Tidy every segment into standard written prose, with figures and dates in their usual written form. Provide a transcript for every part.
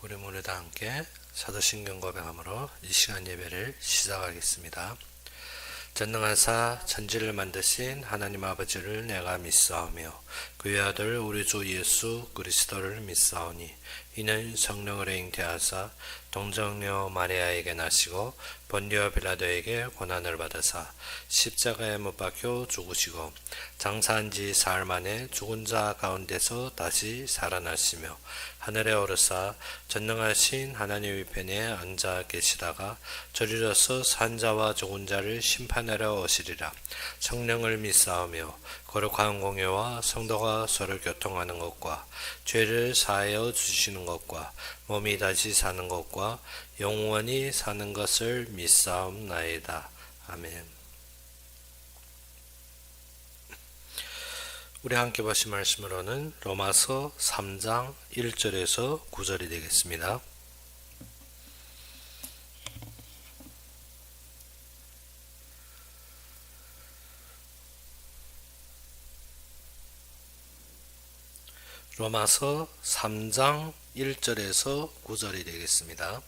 우리 모두 다 함께 사도신경 고백함으로 이 시간 예배를 시작하겠습니다. 전능하사 천지를 만드신 하나님 아버지를 내가 믿사오며 그의 아들 우리 주 예수 그리스도를 믿사오니 이는 성령으로 잉태하사 동정녀 마리아에게 나시고 본디오 빌라도에게 고난을 받으사 십자가에 못 박혀 죽으시고 장사한 지 사흘 만에 죽은 자 가운데서 다시 살아나시며 하늘에 오르사 전능하신 하나님 우편에 앉아 계시다가 저리로서 산 자와 죽은 자를 심판하러 오시리라. 성령을 믿사오며 거룩한 공예와 성도가 서로 교통하는 것과 죄를 사하여 주시는 것과 몸이 다시 사는 것과 영원히 사는 것을 믿사옵나이다. 아멘. 우리 함께 보신 말씀으로는 로마서 3장 1절에서 9절이 되겠습니다. 로마서 3장 1절에서 9절이 되겠습니다.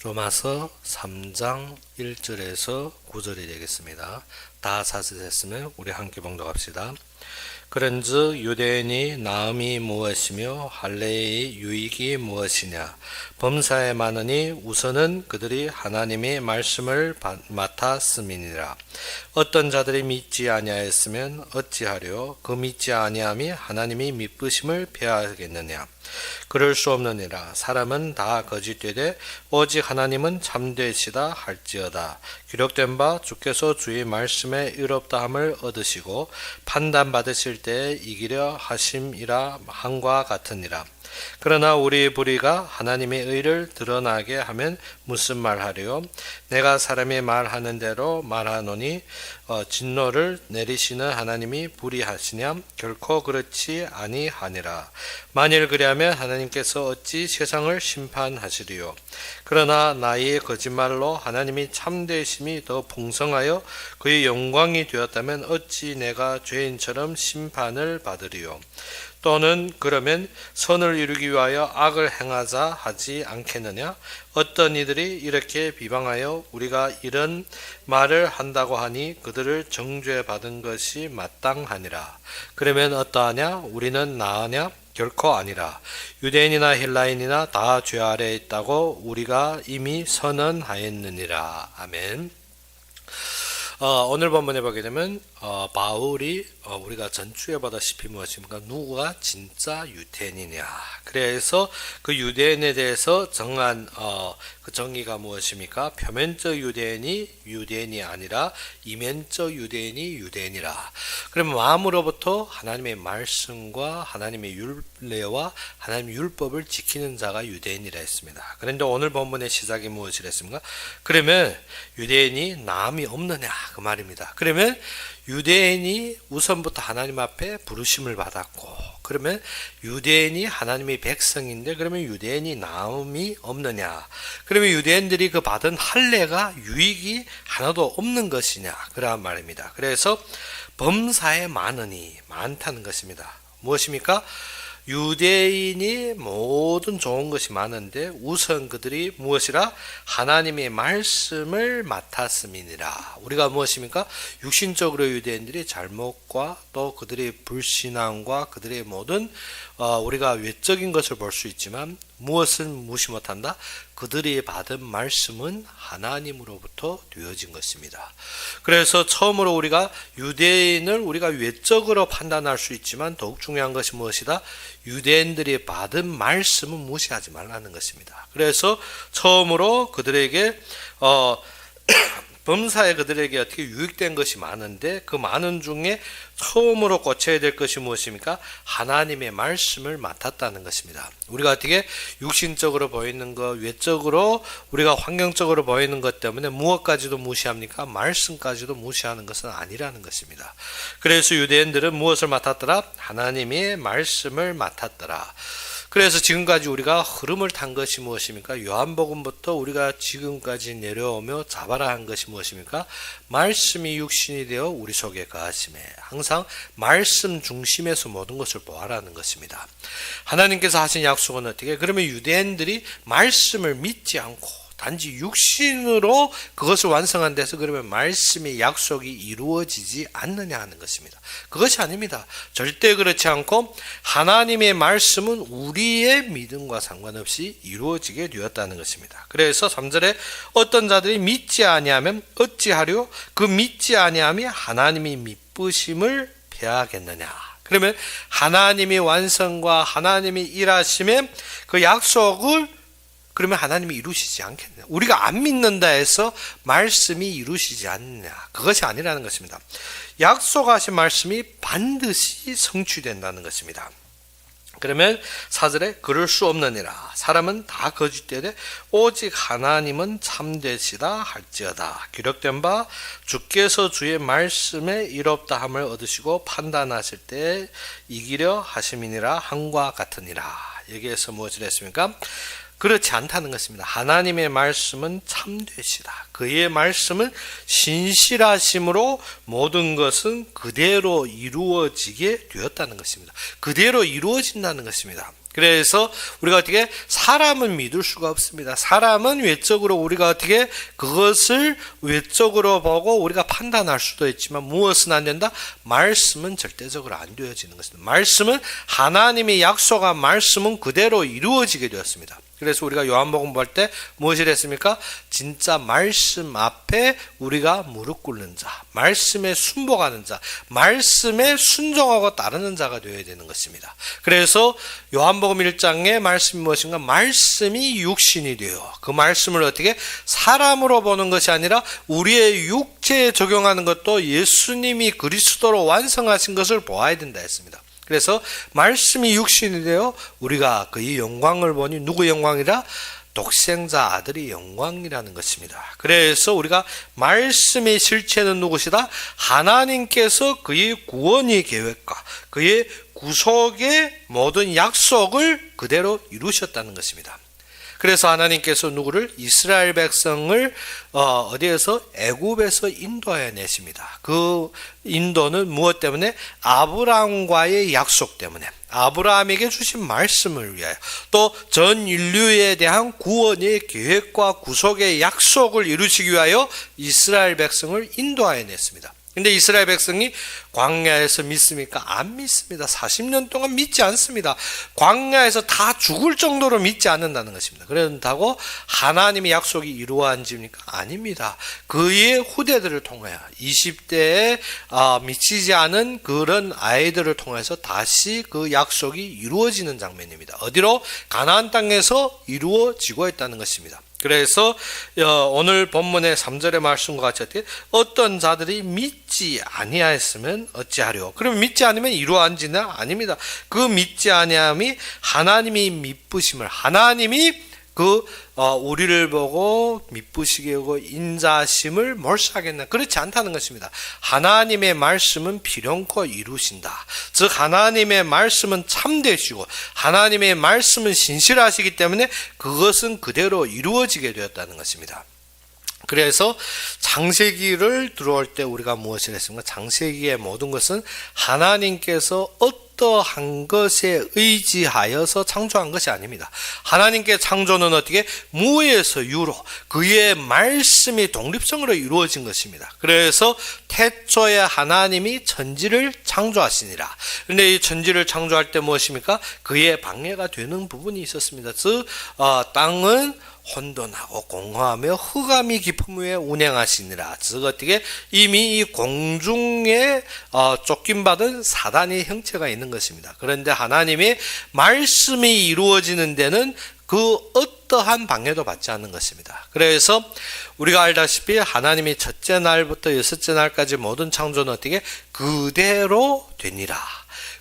로마서 3장 1절에서 9절이 되겠습니다. 다 자세했으면 우리 함께 봉독합시다. 그런즉 유대인이 나음이 무엇이며 할례의 유익이 무엇이냐? 범사에 많으니 우선은 그들이 하나님의 말씀을 맡았음이니라. 어떤 자들이 믿지 아니하였으면 어찌하려 그 믿지 아니함이 하나님이 미쁘심을 폐하겠느냐? 그럴 수 없느니라. 사람은 다 거짓되되 오직 하나님은 참되시다 할지어다. 기록된 바 주께서 주의 말씀에 의롭다함을 얻으시고 판단받으실 때에 이기려 하심이라 함과 같으니라. 그러나 우리 불의가 하나님의 의를 드러나게 하면 무슨 말하리요? 내가 사람이 말하는 대로 말하노니 진노를 내리시는 하나님이 불의하시냐? 결코 그렇지 아니하니라. 만일 그리하면 하나님께서 어찌 세상을 심판하시리요? 그러나 나의 거짓말로 하나님이 참되심이 더 풍성하여 그의 영광이 되었다면 어찌 내가 죄인처럼 심판을 받으리요? 또는 그러면 선을 이루기 위하여 악을 행하자 하지 않겠느냐? 어떤 이들이 이렇게 비방하여 우리가 이런 말을 한다고 하니 그들을 정죄받은 것이 마땅하니라. 그러면 어떠하냐? 우리는 나으냐? 결코 아니라. 유대인이나 헬라인이나 다 죄 아래에 있다고 우리가 이미 선언하였느니라. 아멘. 오늘 본문에 보게 되면 바울이 우리가 전주에 보다시피 무엇입니까? 누구가 진짜 유대인이냐. 그래서 그 유대인에 대해서 정한 그 정의가 무엇입니까? 표면적 유대인이 아니라 이면적 유대인이 유대인이라. 그러면 마음으로부터 하나님의 말씀과 하나님의 율례와 하나님의 율법을 지키는 자가 유대인이라 했습니다. 그런데 오늘 본문의 시작이 무엇이라 했습니까? 그러면 유대인이 남이 없느냐 그 말입니다. 그러면 유대인이 우선부터 하나님 앞에 부르심을 받았고, 그러면 유대인이 하나님의 백성인데 그러면 유대인이 나음이 없느냐? 그러면 유대인들이 그 받은 할례가 유익이 하나도 없는 것이냐? 그러한 말입니다. 그래서 범사에 많으니 많다는 것입니다. 무엇입니까? 유대인이 모든 좋은 것이 많은데 우선 그들이 무엇이라? 하나님의 말씀을 맡았음이니라. 우리가 무엇입니까? 육신적으로 유대인들이 잘못과 또 그들의 불신앙과 그들의 모든 우리가 외적인 것을 볼 수 있지만 무엇을 무시 못한다? 그들이 받은 말씀은 하나님으로부터 되어진 것입니다. 그래서 처음으로 우리가 유대인을 우리가 외적으로 판단할 수 있지만 더욱 중요한 것이 무엇이다? 유대인들이 받은 말씀은 무시하지 말라는 것입니다. 그래서 처음으로 그들에게 범사에 그들에게 어떻게 유익된 것이 많은데 그 많은 중에 처음으로 고쳐야 될 것이 무엇입니까? 하나님의 말씀을 맡았다는 것입니다. 우리가 어떻게 육신적으로 보이는 것, 외적으로 우리가 환경적으로 보이는 것 때문에 무엇까지도 무시합니까? 말씀까지도 무시하는 것은 아니라는 것입니다. 그래서 유대인들은 무엇을 맡았더라? 하나님의 말씀을 맡았더라. 그래서 지금까지 우리가 흐름을 탄 것이 무엇입니까? 요한복음부터 우리가 지금까지 내려오며 자바라 한 것이 무엇입니까? 말씀이 육신이 되어 우리 속에 거하심에, 항상 말씀 중심에서 모든 것을 보아라는 것입니다. 하나님께서 하신 약속은 어떻게? 그러면 유대인들이 말씀을 믿지 않고 단지 육신으로 그것을 완성한 데서 그러면 말씀의 약속이 이루어지지 않느냐 하는 것입니다. 그것이 아닙니다. 절대 그렇지 않고 하나님의 말씀은 우리의 믿음과 상관없이 이루어지게 되었다는 것입니다. 그래서 3절에 어떤 자들이 믿지 아니하면 어찌하려 그 믿지 아니함이 하나님이 미쁘심을 패하겠느냐. 그러면 하나님의 완성과 하나님의 일하심의 그 약속을 그러면 하나님이 이루시지 않겠냐. 우리가 안 믿는다 해서 말씀이 이루시지 않느냐. 그것이 아니라는 것입니다. 약속하신 말씀이 반드시 성취된다는 것입니다. 그러면 4절에 그럴 수 없느니라. 사람은 다 거짓되되 오직 하나님은 참되시다 할지어다. 기록된 바 주께서 주의 말씀에 이롭다함을 얻으시고 판단하실 때 이기려 하심이니라 함과 같으니라. 여기에서 무엇을 했습니까? 그렇지 않다는 것입니다. 하나님의 말씀은 참되시다. 그의 말씀은 신실하심으로 모든 것은 그대로 이루어지게 되었다는 것입니다. 그대로 이루어진다는 것입니다. 그래서 우리가 어떻게 사람은 믿을 수가 없습니다. 사람은 외적으로 우리가 어떻게 그것을 외적으로 보고 우리가 판단할 수도 있지만 무엇은 안 된다? 말씀은 절대적으로 안 되어지는 것입니다. 말씀은 하나님의 약속한 말씀은 그대로 이루어지게 되었습니다. 그래서 우리가 요한복음 볼 때 무엇을 했습니까? 진짜 말씀 앞에 우리가 무릎 꿇는 자, 말씀에 순복하는 자, 말씀에 순종하고 따르는 자가 되어야 되는 것입니다. 그래서 요한복음 1장의 말씀이 무엇인가? 말씀이 육신이 되어 그 말씀을 어떻게 사람으로 보는 것이 아니라 우리의 육체에 적용하는 것도 예수님이 그리스도로 완성하신 것을 보아야 된다 했습니다. 그래서 말씀이 육신이 되어 우리가 그의 영광을 보니 누구의 영광이라? 독생자 아들의 영광이라는 것입니다. 그래서 우리가 말씀의 실체는 누구시다? 하나님께서 그의 구원의 계획과 그의 구속의 모든 약속을 그대로 이루셨다는 것입니다. 그래서 하나님께서 누구를? 이스라엘 백성을 어디에서? 애굽에서 인도해 내십니다. 그 인도는 무엇 때문에? 아브라함과의 약속 때문에, 아브라함에게 주신 말씀을 위하여, 또 전 인류에 대한 구원의 계획과 구속의 약속을 이루시기 위하여 이스라엘 백성을 인도해 냈습니다. 근데 이스라엘 백성이 광야에서 믿습니까? 안 믿습니다. 40년 동안 믿지 않습니다. 광야에서 다 죽을 정도로 믿지 않는다는 것입니다. 그런다고 하나님의 약속이 이루어집니까? 아닙니다. 그의 후대들을 통하여 20대에 미치지 않은 그런 아이들을 통해서 다시 그 약속이 이루어지는 장면입니다. 어디로? 가나안 땅에서 이루어지고 있다는 것입니다. 그래서 오늘 본문의 3절의 말씀과 같이 어떤 자들이 믿지 아니하였으면 어찌하려. 그럼 믿지 않으면 이루어지나? 아닙니다. 그 믿지 아니함이 하나님이 미쁘심을, 하나님이 우리를 보고 미쁘시게 하고 인자심을 몰수하겠나? 그렇지 않다는 것입니다. 하나님의 말씀은 필연코 이루신다. 즉 하나님의 말씀은 참되시고 하나님의 말씀은 신실하시기 때문에 그것은 그대로 이루어지게 되었다는 것입니다. 그래서 창세기를 들어올 때 우리가 무엇을 했습니까? 창세기의 모든 것은 하나님께서 어떠한 것에 의지하여서 창조한 것이 아닙니다. 하나님께 창조는 어떻게? 무에서 유로 그의 말씀이 독립성으로 이루어진 것입니다. 그래서 태초에 하나님이 천지를 창조하시니라. 그런데 이 천지를 창조할 때 무엇입니까? 그의 방해가 되는 부분이 있었습니다. 즉 땅은 혼돈하고 공허하며 흑암이 깊음 위에 운행하시니라. 즉 어떻게? 이미 이 공중에 쫓김받은 사단의 형체가 있는 것입니다. 그런데 하나님의 말씀이 이루어지는 데는 그 어떠한 방해도 받지 않는 것입니다. 그래서 우리가 알다시피 하나님이 첫째 날부터 여섯째 날까지 모든 창조는 어떻게? 그대로 되니라.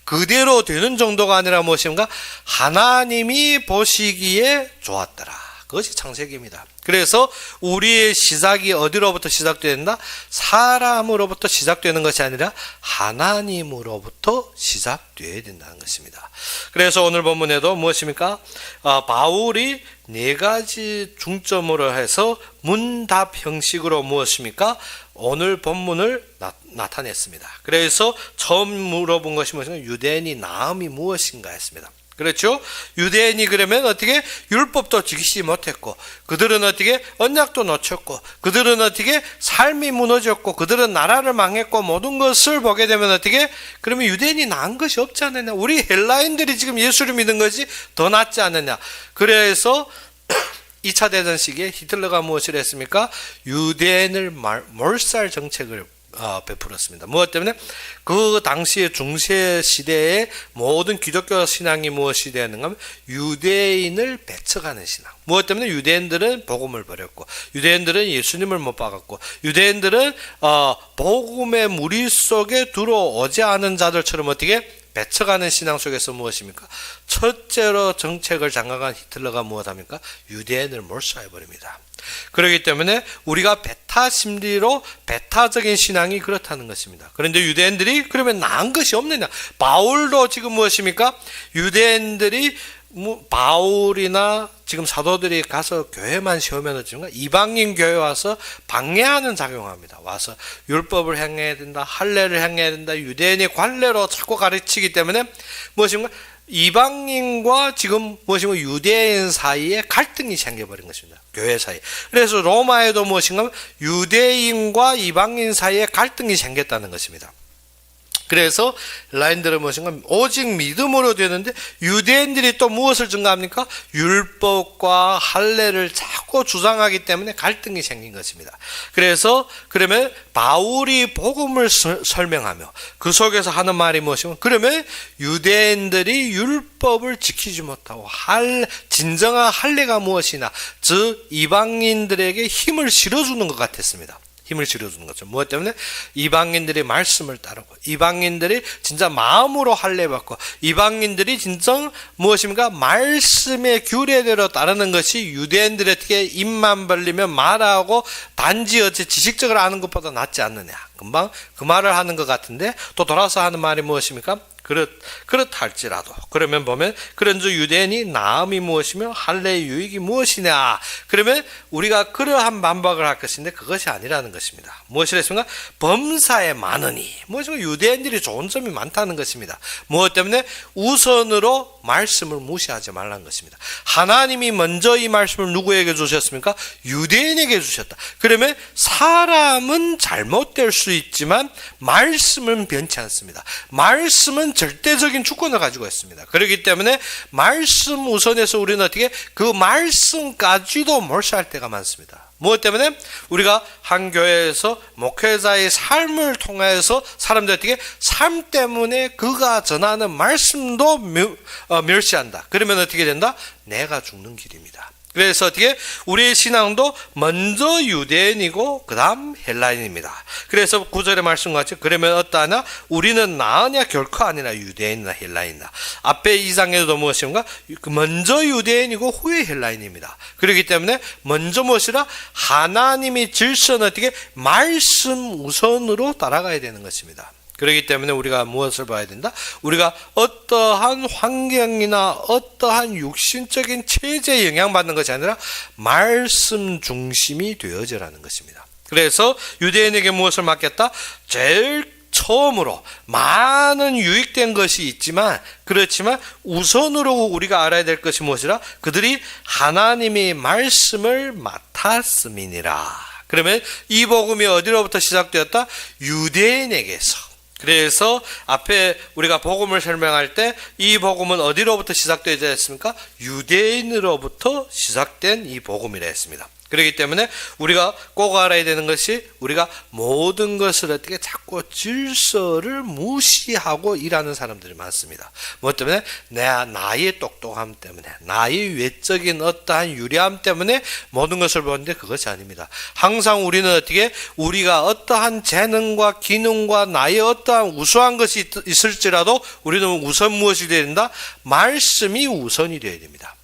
그대로 되는 정도가 아니라 무엇인가? 하나님이 보시기에 좋았더라. 그것이 창세기입니다. 그래서 우리의 시작이 어디로부터 시작되어야 된다? 사람으로부터 시작되는 것이 아니라 하나님으로부터 시작되어야 된다는 것입니다. 그래서 오늘 본문에도 무엇입니까? 바울이 네 가지 중점으로 해서 문답 형식으로 무엇입니까? 오늘 본문을 나타냈습니다. 그래서 처음 물어본 것이 무엇인가? 유대인이 나음이 무엇인가 했습니다. 그렇죠? 유대인이 그러면 어떻게 율법도 지키지 못했고, 그들은 어떻게 언약도 놓쳤고, 그들은 어떻게 삶이 무너졌고, 그들은 나라를 망했고, 모든 것을 보게 되면 어떻게? 그러면 유대인이 나은 것이 없지 않느냐? 우리 헬라인들이 지금 예수를 믿은 것이 더 낫지 않느냐? 그래서 2차 대전 시기에 히틀러가 무엇을 했습니까? 유대인을 몰살 정책을 베풀었습니다. 무엇 때문에? 그 당시의 중세 시대의 모든 기독교 신앙이 무엇이 되었는가 하면 유대인을 배척하는 신앙. 무엇 때문에? 유대인들은 복음을 버렸고, 유대인들은 예수님을 못 박았고, 유대인들은 복음의 무리 속에 들어오지 않은 자들처럼 어떻게 배척하는 신앙 속에서 무엇입니까? 첫째로 정책을 장악한 히틀러가 무엇합니까? 유대인을 몰살해버립니다. 그렇기 때문에 우리가 배타 심리로 배타적인 신앙이 그렇다는 것입니다. 그런데 유대인들이 그러면 나은 것이 없느냐? 바울도 지금 무엇입니까? 유대인들이 바울이나 지금 사도들이 가서 교회만 세우면 어쩌면 이방인 교회 와서 방해하는 작용합니다. 와서 율법을 행해야 된다, 할례를 행해야 된다, 유대인의 관례로 자꾸 가르치기 때문에 무엇인가? 이방인과 지금 무엇인가 유대인 사이에 갈등이 생겨버린 것입니다. 교회 사이. 그래서 로마에도 무엇인가? 유대인과 이방인 사이에 갈등이 생겼다는 것입니다. 그래서 헬라인들은 무엇인가? 오직 믿음으로 되는데 유대인들이 또 무엇을 증가합니까? 율법과 할례를 자꾸 주장하기 때문에 갈등이 생긴 것입니다. 그래서 그러면 바울이 복음을 설명하며 그 속에서 하는 말이 무엇이면, 그러면 유대인들이 율법을 지키지 못하고 진정한 할례가 무엇이나, 즉 이방인들에게 힘을 실어주는 것 같았습니다. 힘을 실어주는 거죠. 무엇 때문에? 이방인들이 말씀을 따르고, 이방인들이 진짜 마음으로 할례받고, 이방인들이 진정 무엇입니까? 말씀의 규례대로 따르는 것이 유대인들이 어떻게 입만 벌리면 말하고 단지 어째 지식적으로 아는 것보다 낫지 않느냐. 금방 그 말을 하는 것 같은데 또 돌아서 하는 말이 무엇입니까? 그렇다 할지라도, 그러면 보면 그런즉 유대인이 나음이 무엇이며 할례의 유익이 무엇이냐. 그러면 우리가 그러한 반박을 할 것인데 그것이 아니라는 것입니다. 무엇이라 했습니까? 범사에 많으니, 무엇이고 유대인들이 좋은 점이 많다는 것입니다. 무엇 때문에? 우선으로 말씀을 무시하지 말라는 것입니다. 하나님이 먼저 이 말씀을 누구에게 주셨습니까? 유대인에게 주셨다. 그러면 사람은 잘못될 수 있지만 말씀은 변치 않습니다. 말씀은 절대적인 주권을 가지고 있습니다. 그렇기 때문에 말씀 우선에서 우리는 어떻게 그 말씀까지도 몰살할 때가 많습니다. 무엇 때문에? 우리가 한 교회에서 목회자의 삶을 통해서 사람들이 어떻게 삶 때문에 그가 전하는 말씀도 멸시한다. 그러면 어떻게 된다? 내가 죽는 길입니다. 그래서 어떻게? 우리의 신앙도 먼저 유대인이고 그 다음 헬라인입니다. 그래서 9절의 말씀같이 그러면 어떠하냐? 우리는 나으냐? 결코 아니라 유대인이나 헬라인이나. 앞에 2장에도 무엇인가? 먼저 유대인이고 후에 헬라인입니다. 그렇기 때문에 먼저 무엇이라? 하나님이 질서는 어떻게? 말씀 우선으로 따라가야 되는 것입니다. 그렇기 때문에 우리가 무엇을 봐야 된다? 우리가 어떠한 환경이나 어떠한 육신적인 체제에 영향받는 것이 아니라 말씀 중심이 되어져라는 것입니다. 그래서 유대인에게 무엇을 맡겼다? 제일 처음으로 많은 유익된 것이 있지만, 그렇지만 우선으로 우리가 알아야 될 것이 무엇이라? 그들이 하나님의 말씀을 맡았음이니라. 그러면 이 복음이 어디로부터 시작되었다? 유대인에게서. 그래서 앞에 우리가 복음을 설명할 때 이 복음은 어디로부터 시작되지 않습니까? 유대인으로부터 시작된 이 복음이라 했습니다. 그렇기 때문에 우리가 꼭 알아야 되는 것이, 우리가 모든 것을 어떻게 자꾸 질서를 무시하고 일하는 사람들이 많습니다. 뭐 때문에? 나의 똑똑함 때문에, 나의 외적인 어떠한 유리함 때문에 모든 것을 보는데 그것이 아닙니다. 항상 우리는 어떻게? 우리가 어떠한 재능과 기능과 나의 어떠한 우수한 것이 있을지라도 우리는 우선 무엇이 되어야 된다? 말씀이 우선이 되어야 됩니다.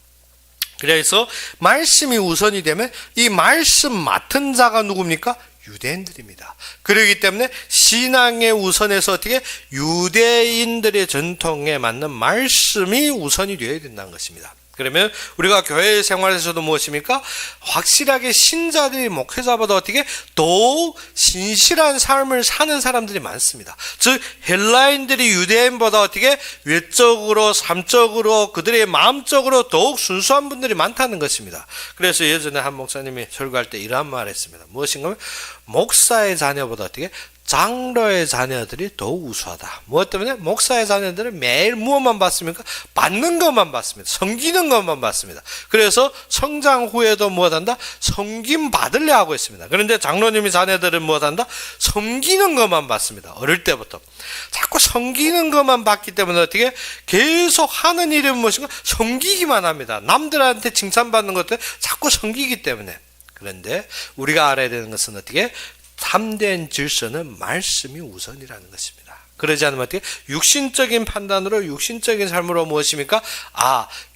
그래서 말씀이 우선이 되면 이 말씀 맡은 자가 누굽니까? 유대인들입니다. 그렇기 때문에 신앙의 우선에서 어떻게 유대인들의 전통에 맞는 말씀이 우선이 되어야 된다는 것입니다. 그러면 우리가 교회 생활에서도 무엇입니까? 확실하게 신자들이 목회자보다 어떻게 더욱 신실한 삶을 사는 사람들이 많습니다. 즉 헬라인들이 유대인보다 어떻게 외적으로 삶적으로 그들의 마음적으로 더욱 순수한 분들이 많다는 것입니다. 그래서 예전에 한 목사님이 설교할 때 이러한 말을 했습니다. 무엇인가 하면 목사의 자녀보다 어떻게 장로의 자녀들이 더욱 우수하다. 무엇 때문에? 목사의 자녀들은 매일 무엇만 받습니까? 받는 것만 받습니다. 섬기는 것만 받습니다. 그래서 성장 후에도 무엇한다? 섬김 받으려 하고 있습니다. 그런데 장로님의 자녀들은 무엇한다? 섬기는 것만 받습니다. 어릴 때부터. 자꾸 섬기는 것만 받기 때문에 어떻게 계속 하는 일은 무엇인가? 섬기기만 합니다. 남들한테 칭찬받는 것들 자꾸 섬기기 때문에. 그런데 우리가 알아야 되는 것은 어떻게? 참된 질서는 말씀이 우선이라는 것입니다. 그러지 않으면 어떻게? 육신적인 판단으로 육신적인 삶으로 무엇입니까?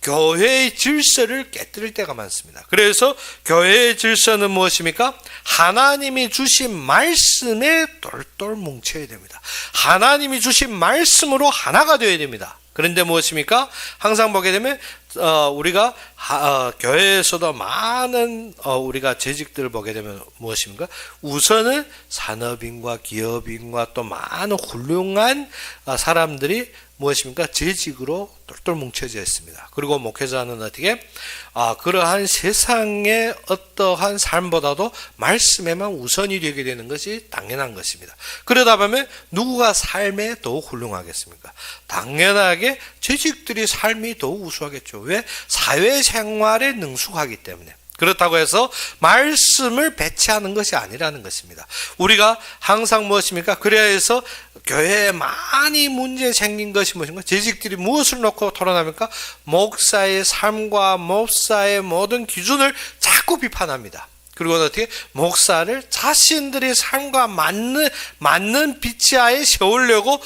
교회의 질서를 깨뜨릴 때가 많습니다. 그래서 교회의 질서는 무엇입니까? 하나님이 주신 말씀에 똘똘 뭉쳐야 됩니다. 하나님이 주신 말씀으로 하나가 되어야 됩니다. 그런데 무엇입니까? 항상 보게 되면 우리가 교회에서도 많은 우리가 재직들을 보게 되면 무엇입니까? 우선은 산업인과 기업인과 또 많은 훌륭한 사람들이 무엇입니까? 재직으로 똘똘 뭉쳐져 있습니다. 그리고 목회자는 어떻게? 그러한 세상의 어떠한 삶보다도 말씀에만 우선이 되게 되는 것이 당연한 것입니다. 그러다 보면 누구가 삶에 더욱 훌륭하겠습니까? 당연하게 재직들이 삶이 더욱 우수하겠죠. 왜? 사회생활에 능숙하기 때문에. 그렇다고 해서 말씀을 배치하는 것이 아니라는 것입니다. 우리가 항상 무엇입니까? 그래야 해서 교회에 많이 문제 생긴 것이 무엇인가? 재직들이 무엇을 놓고 토론합니까? 목사의 삶과 목사의 모든 기준을 자꾸 비판합니다. 그리고 어떻게 목사를 자신들의 삶과 맞는 빛하에 세우려고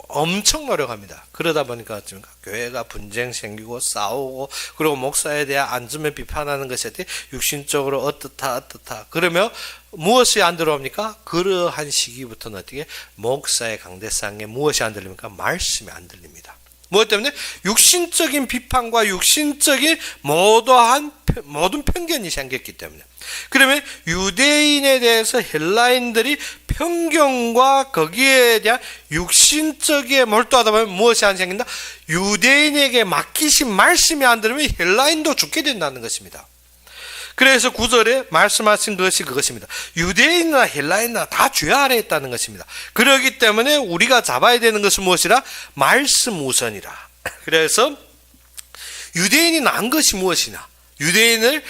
엄청 노력합니다. 그러다 보니까 어떻습니까? 교회가 분쟁 생기고 싸우고 그리고 목사에 대한 앉으면 비판하는 것이 어떻게 육신적으로 어떻다. 그러면 무엇이 안 들어옵니까? 그러한 시기부터는 어떻게 목사의 강대상에 무엇이 안 들립니까? 말씀이 안 들립니다. 무엇 때문에? 육신적인 비판과 육신적인 모든 편견이 생겼기 때문에. 그러면 유대인에 대해서 헬라인들이 편견과 거기에 대한 육신적에 몰두하다 보면 무엇이 안 생긴다? 유대인에게 맡기신 말씀이 안 들으면 헬라인도 죽게 된다는 것입니다. 그래서 9절에 말씀하신 것이 그것입니다. 유대인이나 헬라인이나 다 죄 아래에 있다는 것입니다. 그렇기 때문에 우리가 잡아야 되는 것은 무엇이라? 말씀 우선이라. 그래서 유대인이 난 것이 무엇이냐? 유대인을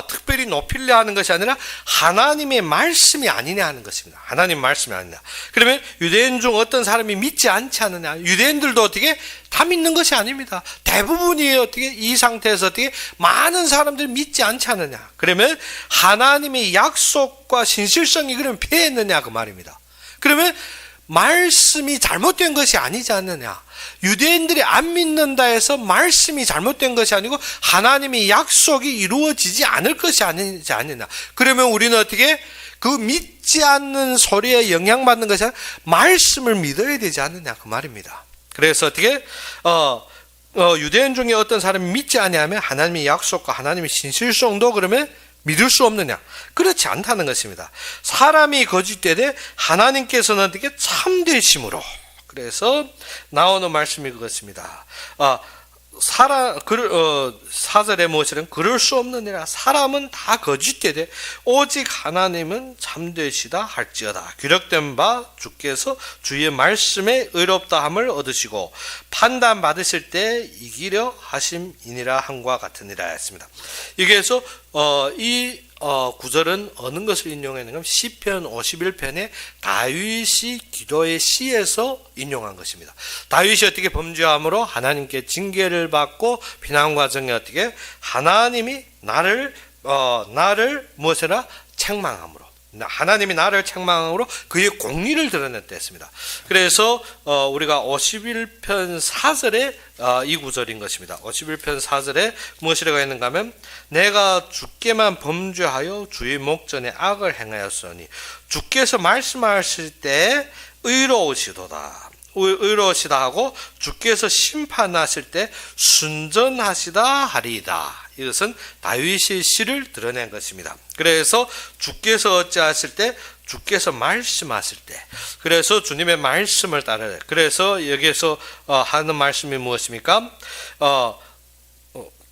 특별히 높이려 하는 것이 아니라 하나님의 말씀이 아니냐 하는 것입니다. 하나님 말씀이 아니냐. 그러면 유대인 중 어떤 사람이 믿지 않지 않느냐. 유대인들도 어떻게 다 믿는 것이 아닙니다. 대부분이 어떻게 이 상태에서 어떻게 많은 사람들이 믿지 않지 않느냐. 그러면 하나님의 약속과 신실성이 그러면 패했느냐 그 말입니다. 그러면 말씀이 잘못된 것이 아니지 않느냐. 유대인들이 안 믿는다 해서 말씀이 잘못된 것이 아니고 하나님의 약속이 이루어지지 않을 것이 아니지 않느냐. 그러면 우리는 어떻게 그 믿지 않는 소리에 영향받는 것이 아니라 말씀을 믿어야 되지 않느냐 그 말입니다. 그래서 어떻게 유대인 중에 어떤 사람이 믿지 아니하면 하나님의 약속과 하나님의 신실성도 그러면 믿을 수 없느냐? 그렇지 않다는 것입니다. 사람이 거짓되되 하나님께서는 어떻게 참되심으로. 그래서 나오는 말씀이 그것입니다. 4절에 무엇이든 그럴 수 없느니라. 사람은 다 거짓되되 오직 하나님은 참되시다 할지어다. 기록된 바 주께서 주의 말씀에 의롭다함을 얻으시고 판단 받으실 때 이기려 하심이니라 함과 같으니라 했습니다. 여기에서 이 구절은 어느 것을 인용했는가? 시편 51편의 다윗이 기도의 시에서 인용한 것입니다. 다윗이 어떻게 범죄함으로 하나님께 징계를 받고 피난 과정에 어떻게 하나님이 나를 무엇이라 책망함으로 하나님이 나를 책망으로 그의 공의를 드러냈다 했습니다. 그래서 우리가 51편 4절에 이 구절인 것입니다. 51편 4절에 무엇이라고 했는가 하면 내가 주께만 범죄하여 주의 목전에 악을 행하였으니 주께서 말씀하실 때 의로우시도다. 의로우시다 하고 주께서 심판하실 때 순전하시다 하리이다. 이것은 다윗의 시를 드러낸 것입니다. 그래서 주께서 어찌하실 때 주께서 말씀하실 때 그래서 주님의 말씀을 따르래. 그래서 여기에서 하는 말씀이 무엇입니까?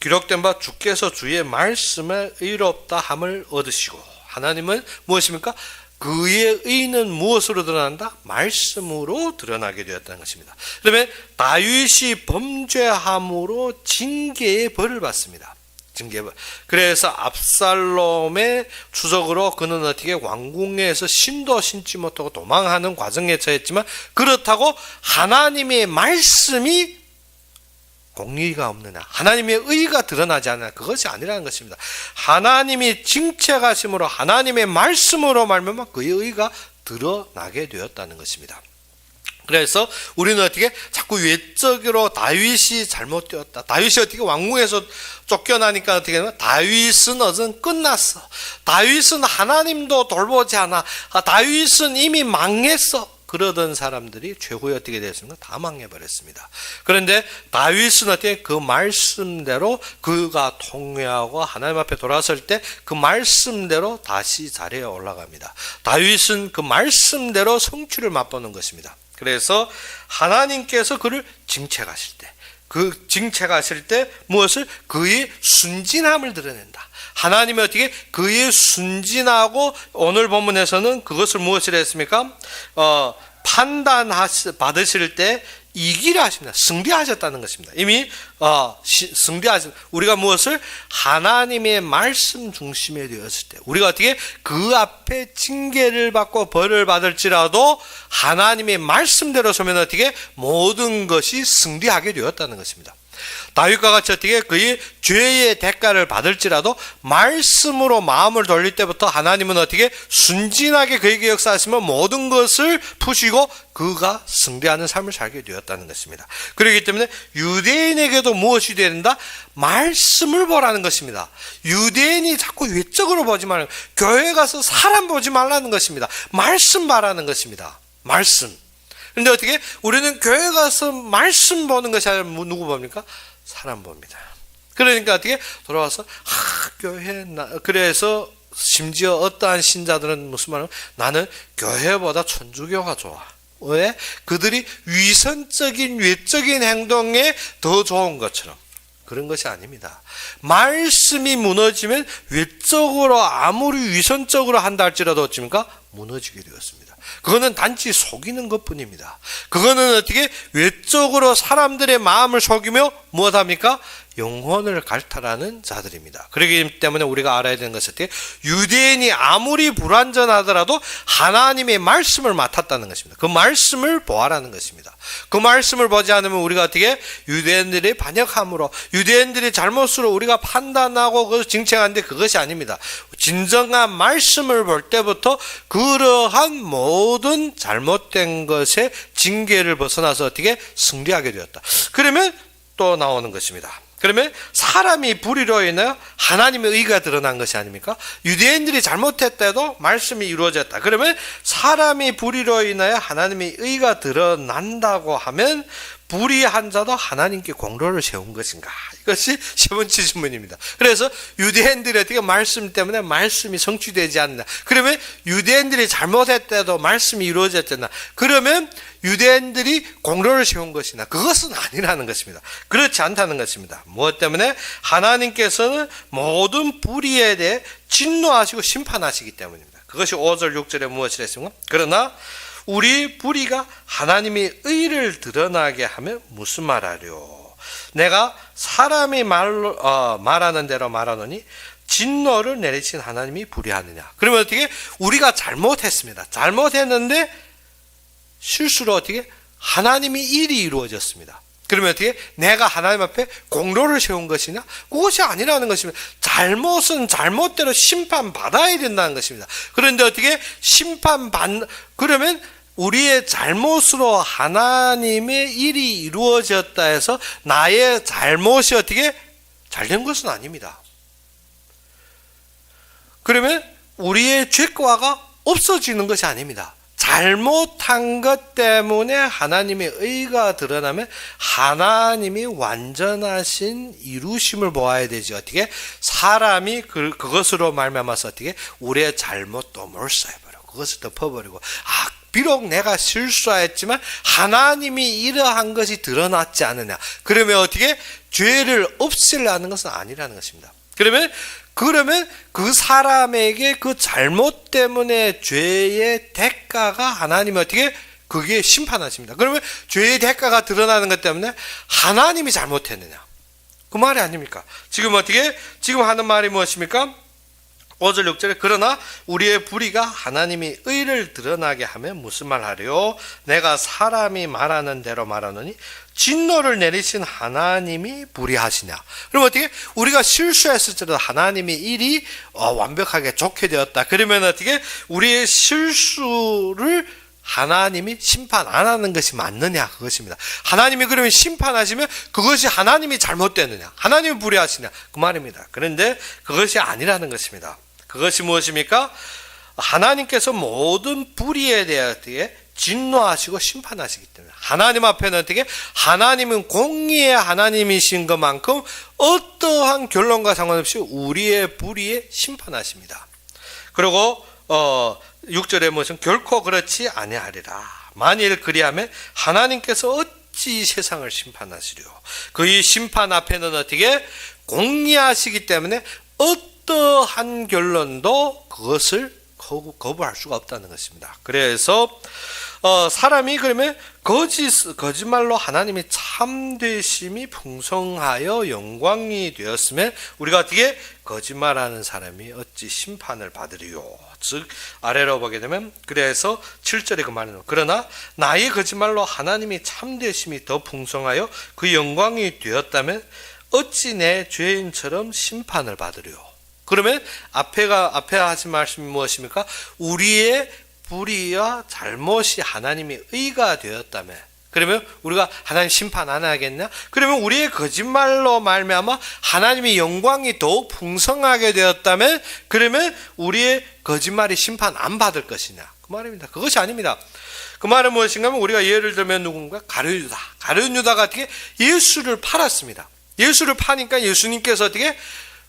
기록된 바 주께서 주의 말씀에 의롭다 함을 얻으시고 하나님은 무엇입니까? 그의 의는 무엇으로 드러난다? 말씀으로 드러나게 되었다는 것입니다. 그러면 다윗이 범죄함으로 징계의 벌을 받습니다. 징계벌. 그래서 압살롬의 추적으로 그는 어떻게 왕궁에서 신도 신지 못하고 도망하는 과정에 처했지만 그렇다고 하나님의 말씀이 공의가 없느냐, 하나님의 의가 드러나지 않느냐, 그것이 아니라는 것입니다. 하나님이 징책하심으로 하나님의 말씀으로 말미암아 그의 의가 드러나게 되었다는 것입니다. 그래서 우리는 어떻게 자꾸 외적으로 다윗이 잘못되었다. 다윗이 어떻게 왕궁에서 쫓겨나니까 어떻게 되면 다윗은 어전 끝났어. 다윗은 하나님도 돌보지 않아. 다윗은 이미 망했어. 그러던 사람들이 최후에 어떻게 됐습니까? 다 망해버렸습니다. 그런데 다윗은 어떻게 그 말씀대로 그가 통회하고 하나님 앞에 돌아설 때 그 말씀대로 다시 자리에 올라갑니다. 다윗은 그 말씀대로 성취를 맛보는 것입니다. 그래서 하나님께서 그를 징책하실 때, 그 징책하실 때 무엇을? 그의 순진함을 드러낸다. 하나님이 어떻게 그의 순진하고 오늘 본문에서는 그것을 무엇이라 했습니까? 받으실 때 이기라 하십니다. 승리하셨다는 것입니다. 이미 승리하신 우리가 무엇을 하나님의 말씀 중심에 되었을 때 우리가 어떻게 그 앞에 징계를 받고 벌을 받을지라도 하나님의 말씀대로 서면 어떻게 모든 것이 승리하게 되었다는 것입니다. 다윗과 같이 어떻게 그의 죄의 대가를 받을지라도 말씀으로 마음을 돌릴 때부터 하나님은 어떻게 순진하게 그에게 역사하시면 모든 것을 푸시고 그가 승리하는 삶을 살게 되었다는 것입니다. 그렇기 때문에 유대인에게도 무엇이 된다? 말씀을 보라는 것입니다. 유대인이 자꾸 외적으로 보지 말라는, 교회 가서 사람 보지 말라는 것입니다. 말씀 봐라는 것입니다. 말씀. 그런데 어떻게 우리는 교회 가서 말씀 보는 것이 아니라 누구 봅니까? 사람 봅니다. 그러니까 어떻게 돌아와서 교회 그래서 심지어 어떠한 신자들은 무슨 말을 나는 교회보다 천주교가 좋아. 왜? 그들이 위선적인 외적인 행동에 더 좋은 것처럼. 그런 것이 아닙니다. 말씀이 무너지면 외적으로 아무리 위선적으로 한다 할지라도 어찌입니까? 무너지게 되었습니다. 그거는 단지 속이는 것뿐입니다. 그거는 어떻게 외적으로 사람들의 마음을 속이며 무엇합니까? 영혼을 갈탈하는 자들입니다. 그렇기 때문에 우리가 알아야 되는 것은 어떻게? 유대인이 아무리 불완전하더라도 하나님의 말씀을 맡았다는 것입니다. 그 말씀을 보아라는 것입니다. 그 말씀을 보지 않으면 우리가 어떻게? 유대인들의 반역함으로 유대인들의 잘못으로 우리가 판단하고 그것을 징책하는데 그것이 아닙니다. 진정한 말씀을 볼 때부터 그러한 모든 잘못된 것의 징계를 벗어나서 어떻게? 승리하게 되었다. 그러면 또 나오는 것입니다. 그러면 사람이 불의로 인하여 하나님의 의가 드러난 것이 아닙니까? 유대인들이 잘못했다 해도 말씀이 이루어졌다. 그러면 사람이 불의로 인하여 하나님의 의가 드러난다고 하면 불의한 자도 하나님께 공로를 세운 것인가? 이것이 세 번째 질문입니다. 그래서 유대인들이 어떻게 말씀 때문에 말씀이 성취되지 않는다. 그러면 유대인들이 잘못했다도 말씀이 이루어졌잖아. 그러면 유대인들이 공로를 세운 것이나 그것은 아니라는 것입니다. 그렇지 않다는 것입니다. 무엇 때문에? 하나님께서는 모든 불의에 대해 진노하시고 심판하시기 때문입니다. 그것이 5절 6절에 무엇이라 했습니까? 그러나 우리 불의가 하나님의 의를 드러나게 하면 무슨 말하려? 내가 사람이 말하는 대로 말하노니 진노를 내리신 하나님이 불의하느냐? 그러면 어떻게? 우리가 잘못했습니다. 잘못했는데 실수로 어떻게? 하나님의 일이 이루어졌습니다. 그러면 어떻게? 내가 하나님 앞에 공로를 세운 것이냐? 그것이 아니라는 것입니다. 잘못은 잘못대로 심판받아야 된다는 것입니다. 그런데 어떻게 그러면 우리의 잘못으로 하나님의 일이 이루어졌다 해서 나의 잘못이 어떻게 잘된 것은 아닙니다. 그러면 우리의 죄과가 없어지는 것이 아닙니다. 잘못한 것 때문에 하나님의 의가 드러나면 하나님이 완전하신 이루심을 보아야 되지. 어떻게 사람이 그것으로 말미암아서 어떻게 우리의 잘못도 몰사해버리고 그것을 덮어버리고 비록 내가 실수하였지만 하나님이 이러한 것이 드러났지 않느냐. 그러면 어떻게 죄를 없애려는 것은 아니라는 것입니다. 그러면 그 사람에게 그 잘못 때문에 죄의 대가가 하나님이 어떻게 그게 심판하십니다. 그러면 죄의 대가가 드러나는 것 때문에 하나님이 잘못했느냐. 그 말이 아닙니까? 지금 하는 말이 무엇입니까? 5절 6절에 그러나 우리의 불의가 하나님이 의를 드러나게 하면 무슨 말 하려? 내가 사람이 말하는 대로 말하노니 진노를 내리신 하나님이 불의하시냐? 그럼 어떻게 우리가 실수했을 때도 하나님의 일이 완벽하게 좋게 되었다. 그러면 어떻게 우리의 실수를 하나님이 심판 안 하는 것이 맞느냐? 그것입니다. 하나님이 그러면 심판하시면 그것이 하나님이 잘못되느냐? 하나님이 불의하시냐? 그 말입니다. 그런데 그것이 아니라는 것입니다. 그것이 무엇입니까? 하나님께서 모든 불의에 대해 진노하시고 심판하시기 때문에 하나님 앞에는 어떻게 하나님은 공의의 하나님이신 것만큼 어떠한 결론과 상관없이 우리의 불의에 심판하십니다. 그리고 6절에 무슨 결코 그렇지 아니하리라. 만일 그리하면 하나님께서 어찌 세상을 심판하시려. 그의 심판 앞에는 어떻게 공의하시기 때문에 어떠한 결론도 그것을 거부할 수가 없다는 것입니다. 그래서 사람이 그러면 거짓말로 하나님이 참되심이 풍성하여 영광이 되었으면 우리가 어떻게 거짓말하는 사람이 어찌 심판을 받으리요. 즉 아래로 보게 되면 그래서 7절에 그 말은 그러나 나의 거짓말로 하나님이 참되심이 더 풍성하여 그 영광이 되었다면 어찌 내 죄인처럼 심판을 받으리요. 그러면 앞에 하신 말씀이 무엇입니까? 우리의 불의와 잘못이 하나님의 의가 되었다면 그러면 우리가 하나님 심판 안 하겠냐? 그러면 우리의 거짓말로 말미암아 하나님의 영광이 더욱 풍성하게 되었다면 그러면 우리의 거짓말이 심판 안 받을 것이냐? 그 말입니다. 그것이 아닙니다. 그 말은 무엇인가 하면 우리가 예를 들면 누군가 가룟유다가 어떻게 예수를 팔았습니다. 예수를 파니까 예수님께서 어떻게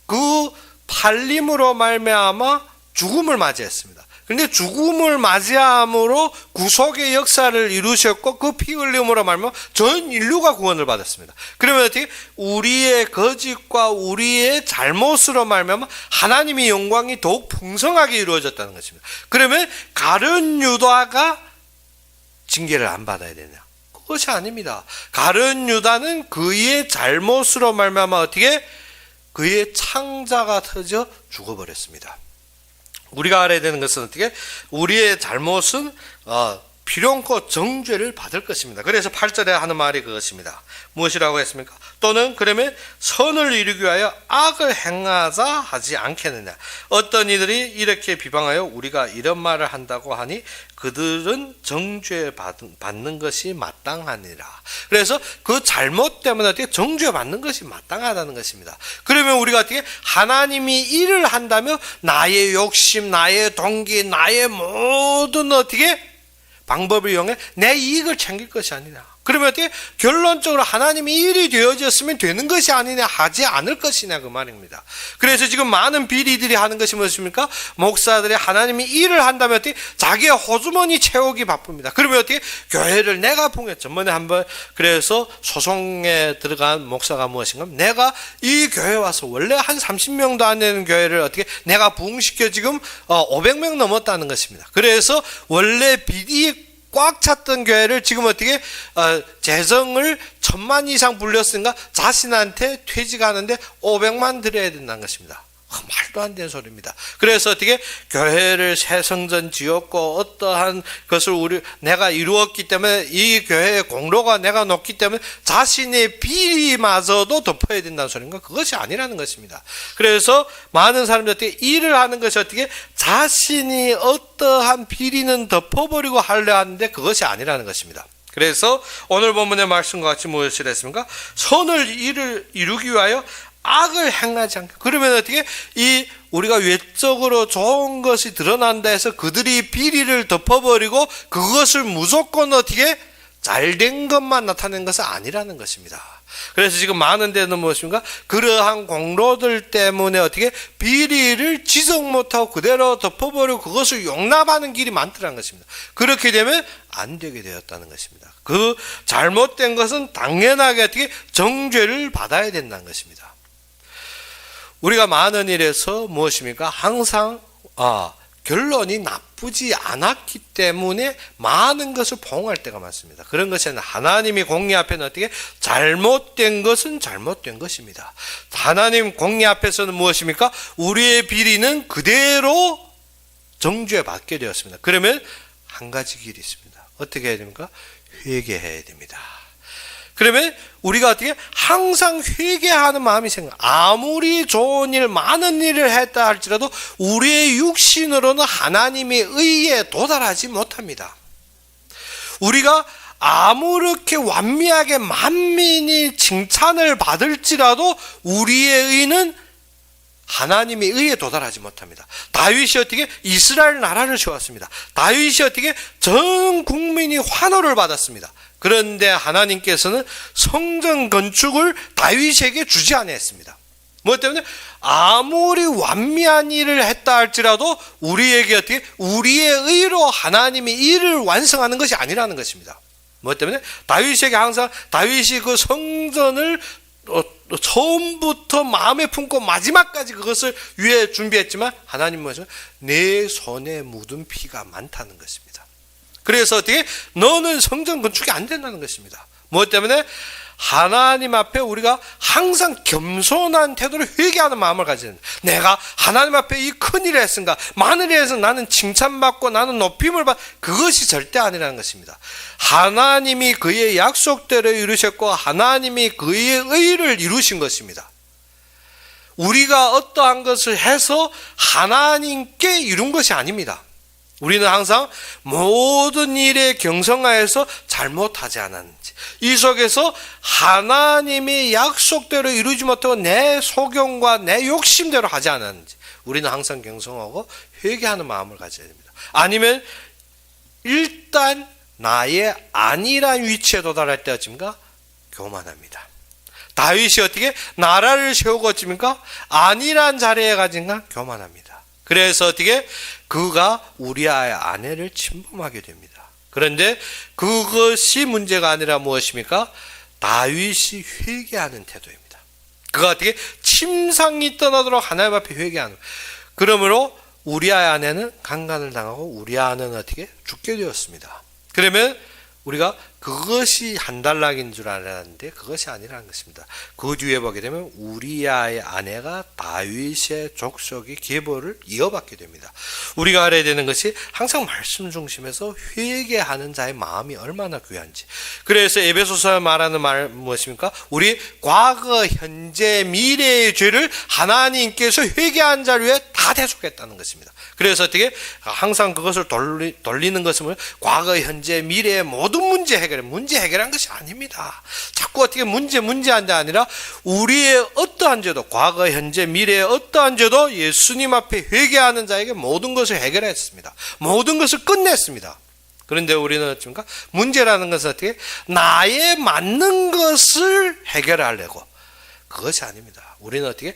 그 팔림으로 말미암아 죽음을 맞이했습니다. 그런데 죽음을 맞이함으로 구속의 역사를 이루셨고 그 피 흘림으로 말미암아 전 인류가 구원을 받았습니다. 그러면 어떻게 우리의 거짓과 우리의 잘못으로 말미암아 하나님의 영광이 더욱 풍성하게 이루어졌다는 것입니다. 그러면 가룟유다가 징계를 안 받아야 되냐? 그것이 아닙니다. 가룟유다는 그의 잘못으로 말미암아 어떻게 그의 창자가 터져 죽어버렸습니다. 우리가 알아야 되는 것은 어떻게 우리의 잘못은 필요없고 정죄를 받을 것입니다. 그래서 8절에 하는 말이 그것입니다. 무엇이라고 했습니까? 또는 그러면 선을 이루기 위하여 악을 행하자 하지 않겠느냐. 어떤 이들이 이렇게 비방하여 우리가 이런 말을 한다고 하니 그들은 정죄 받는 것이 마땅하니라. 그래서 그 잘못 때문에 어떻게 정죄 받는 것이 마땅하다는 것입니다. 그러면 우리가 어떻게 하나님이 일을 한다면 나의 욕심, 나의 동기, 나의 모든 어떻게 방법을 이용해 내 이익을 챙길 것이 아니냐. 그러면 어떻게 결론적으로 하나님이 일이 되어졌으면 되는 것이 아니냐 하지 않을 것이냐 그 말입니다. 그래서 지금 많은 비리들이 하는 것이 무엇입니까? 목사들이 하나님이 일을 한다면 어떻게 자기의 호주머니 채우기 바쁩니다. 그러면 어떻게 교회를 내가 봉했죠. 전번에 한번 그래서 소송에 들어간 목사가 무엇인가? 내가 이 교회 와서 원래 한 30명도 안 되는 교회를 어떻게 내가 부흥시켜 지금 500명 넘었다는 것입니다. 그래서 원래 비리 꽉 찼던 교회를 지금 어떻게 재정을 1000만 이상 불렸으니까 자신한테 퇴직하는데 500만 드려야 된다는 것입니다. 말도 안 되는 소리입니다. 그래서 어떻게 교회를 새 성전 지었고 어떠한 것을 내가 이루었기 때문에 이 교회의 공로가 내가 높기 때문에 자신의 비리마저도 덮어야 된다는 소리인가? 그것이 아니라는 것입니다. 그래서 많은 사람들이 어떻게 일을 하는 것이 어떻게 자신이 어떠한 비리는 덮어버리고 하려 하는데 그것이 아니라는 것입니다. 그래서 오늘 본문의 말씀과 같이 무엇을 했습니까? 선을 일을 이루기 위하여 악을 행하지 않게. 그러면 어떻게 우리가 외적으로 좋은 것이 드러난다 해서 그들이 비리를 덮어버리고 그것을 무조건 어떻게 잘된 것만 나타내는 것은 아니라는 것입니다. 그래서 지금 많은 데는 무엇입니까? 그러한 공로들 때문에 어떻게 비리를 지적 못하고 그대로 덮어버리고 그것을 용납하는 길이 많더라는 것입니다. 그렇게 되면 안 되게 되었다는 것입니다. 그 잘못된 것은 당연하게 어떻게 정죄를 받아야 된다는 것입니다. 우리가 많은 일에서 무엇입니까? 항상 결론이 나쁘지 않았기 때문에 많은 것을 포용할 때가 많습니다. 그런 것은 하나님이 공의 앞에는 어떻게 잘못된 것은 잘못된 것입니다. 하나님 공의 앞에서는 무엇입니까? 우리의 비리는 그대로 정죄받게 되었습니다. 그러면 한 가지 길이 있습니다. 어떻게 해야 됩니까? 회개해야 됩니다. 그러면 우리가 어떻게 항상 회개하는 마음이 생겨. 아무리 좋은 일, 많은 일을 했다 할지라도 우리의 육신으로는 하나님의 의에 도달하지 못합니다. 우리가 아무렇게 완미하게 만민이 칭찬을 받을지라도 우리의 의는 하나님의 의에 도달하지 못합니다. 다윗이 어떻게 이스라엘 나라를 세웠습니다. 다윗이 어떻게 전 국민이 환호를 받았습니다. 그런데 하나님께서는 성전 건축을 다윗에게 주지 아니했습니다. 뭐 때문에 아무리 완미한 일을 했다 할지라도 우리에게 어떻게 우리의 의로 하나님이 일을 완성하는 것이 아니라는 것입니다. 뭐 때문에 다윗에게 항상 다윗이 그 성전을 처음부터 마음에 품고 마지막까지 그것을 위해 준비했지만 하나님은 뭐죠? 내 손에 묻은 피가 많다는 것입니다. 그래서 어떻게 너는 성전 건축이 안 된다는 것입니다. 뭐 때문에 하나님 앞에 우리가 항상 겸손한 태도로 회개하는 마음을 가져야 된다. 내가 하나님 앞에 이 큰 일을 했은가, 많은 일을 해서 나는 칭찬받고 나는 높임을 받, 그것이 절대 아니라는 것입니다. 하나님이 그의 약속대로 이루셨고 하나님이 그의 의를 이루신 것입니다. 우리가 어떠한 것을 해서 하나님께 이룬 것이 아닙니다. 우리는 항상 모든 일에 경성하여서 잘못하지 않았는지, 이 속에서 하나님의 약속대로 이루지 못하고 내 소견과 내 욕심대로 하지 않았는지 우리는 항상 경성하고 회개하는 마음을 가져야 됩니다. 아니면 일단 나의 아니란 위치에 도달할 때 어찌입니까? 교만합니다. 다윗이 어떻게 나라를 세우고 어찌입니까? 아니란 자리에 가진가? 교만합니다. 그래서 어떻게 그가 우리아의 아내를 침범하게 됩니다. 그런데 그것이 문제가 아니라 무엇입니까? 다윗이 회개하는 태도입니다. 그가 어떻게 침상이 떠나도록 하나님 앞에 회개하는. 그러므로 우리아의 아내는 강간을 당하고 우리아는 어떻게 죽게 되었습니다. 그러면 우리가 그것이 한 단락인 줄 알았는데 그것이 아니라는 것입니다. 그 뒤에 보게 되면 우리아의 아내가 다윗의 족속의 계보를 이어받게 됩니다. 우리가 알아야 되는 것이 항상 말씀 중심에서 회개하는 자의 마음이 얼마나 귀한지. 그래서 에베소서에 말하는 말 무엇입니까? 우리 과거, 현재, 미래의 죄를 하나님께서 회개한 자를 위해 다 대속했다는 것입니다. 그래서 어떻게 항상 그것을 돌리는 것은 과거, 현재, 미래의 모든 문제 해결한 것이 아닙니다. 자꾸 어떻게 문제한 게 아니라 우리의 어떠한 죄도 과거, 현재, 미래의 어떠한 죄도 예수님 앞에 회개하는 자에게 모든 것을 해결했습니다. 모든 것을 끝냈습니다. 그런데 우리는 어떻습니까? 문제라는 것은 어떻게 나에 맞는 것을 해결하려고, 그것이 아닙니다. 우리는 어떻게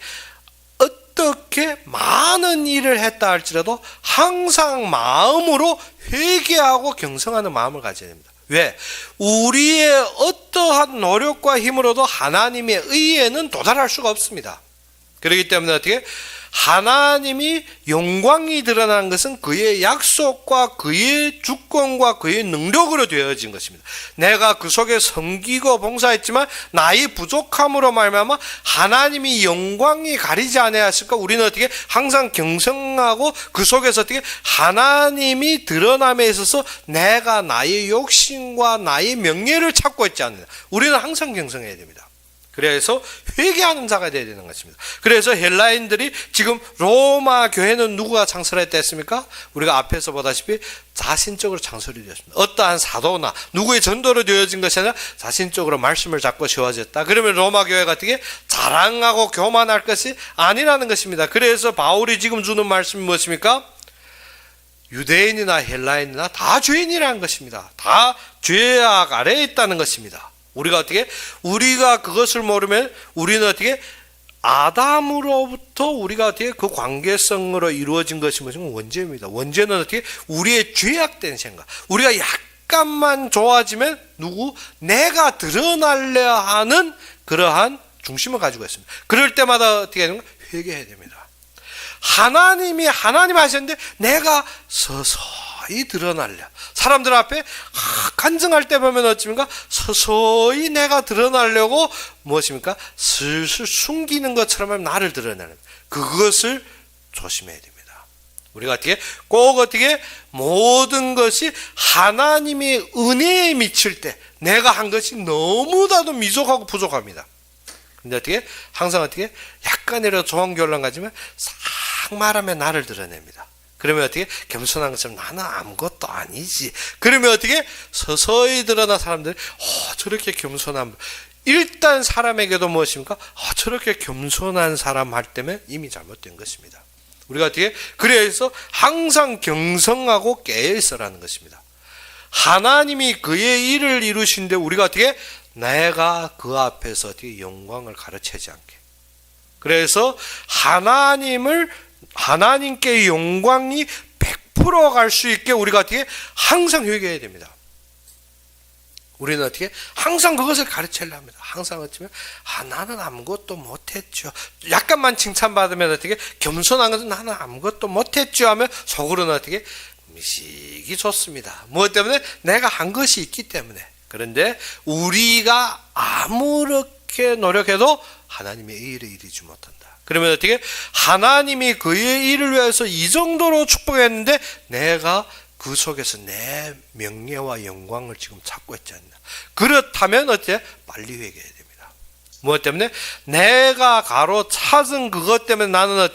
많은 일을 했다 할지라도 항상 마음으로 회개하고 경성하는 마음을 가져야 됩니다. 왜? 우리의 어떠한 노력과 힘으로도 하나님의 의에는 도달할 수가 없습니다. 그렇기 때문에 어떻게 하나님이 영광이 드러나는 것은 그의 약속과 그의 주권과 그의 능력으로 되어진 것입니다. 내가 그 속에 섬기고 봉사했지만 나의 부족함으로 말미암아 하나님이 영광이 가리지 아니하실까? 우리는 어떻게 항상 경성하고 그 속에서 어떻게 하나님이 드러남에 있어서 내가 나의 욕심과 나의 명예를 찾고 있지 않느냐. 우리는 항상 경성해야 됩니다. 그래서 회개하는 자가 되어야 되는 것입니다. 그래서 헬라인들이 지금 로마 교회는 누구가 창설했다 했습니까? 우리가 앞에서 보다시피 자신적으로 창설이 되었습니다. 어떠한 사도나 누구의 전도로 되어진 것이 아니라 자신적으로 말씀을 잡고 세워졌다. 그러면 로마 교회가 어떻게 자랑하고 교만할 것이 아니라는 것입니다. 그래서 바울이 지금 주는 말씀이 무엇입니까? 유대인이나 헬라인이나 다 죄인이라는 것입니다. 다 죄악 아래에 있다는 것입니다. 우리가 그것을 모르면 우리는 어떻게 아담으로부터 우리가 어떻게 그 관계성으로 이루어진 것이 무슨 원죄입니다. 원죄는 어떻게 우리의 죄악된 생각. 우리가 약간만 좋아지면 내가 드러나려 하는 그러한 중심을 가지고 있습니다. 그럴 때마다 어떻게 하는 가 회개해야 됩니다. 하나님 하셨는데 내가 서서히 드러나려. 사람들 앞에 간증할 때 보면 어찌입니까? 서서히 내가 드러나려고 무엇입니까? 슬슬 숨기는 것처럼 나를 드러내는 그것을 조심해야 됩니다. 우리가 꼭 모든 것이 하나님의 은혜에 미칠 때 내가 한 것이 너무나도 미족하고 부족합니다. 근데 항상 약간이라도 좋은 결론 가지면 싹 말하면 나를 드러냅니다. 그러면 겸손한 것처럼 나는 아무것도 아니지. 그러면 서서히 드러나 사람들이 저렇게 겸손한 일단 사람에게도 무엇입니까? 저렇게 겸손한 사람 할 때면 이미 잘못된 것입니다. 우리가 그래서 항상 경성하고 깨어있어라는 것입니다. 하나님이 그의 일을 이루신데 우리가 내가 그 앞에서 영광을 가르치지 않게. 그래서 하나님께 영광이 100% 갈 수 있게 우리가 항상 회개해야 됩니다. 우리는 항상 그것을 가르치려 합니다. 항상 어쩌면 나는 아무것도 못했죠. 약간만 칭찬받으면 겸손한 것은 나는 아무것도 못했죠 하면 속으로는 미식이 좋습니다. 무엇 때문에? 내가 한 것이 있기 때문에. 그런데 우리가 아무렇게 노력해도 하나님의 일을 이루지 못한다. 그러면 하나님이 그의 일을 위해서 이 정도로 축복했는데 내가 그 속에서 내 명예와 영광을 지금 찾고 있지 않나. 그렇다면 빨리 회개해야 됩니다. 무엇 때문에? 내가 가로찾은 그것 때문에 나는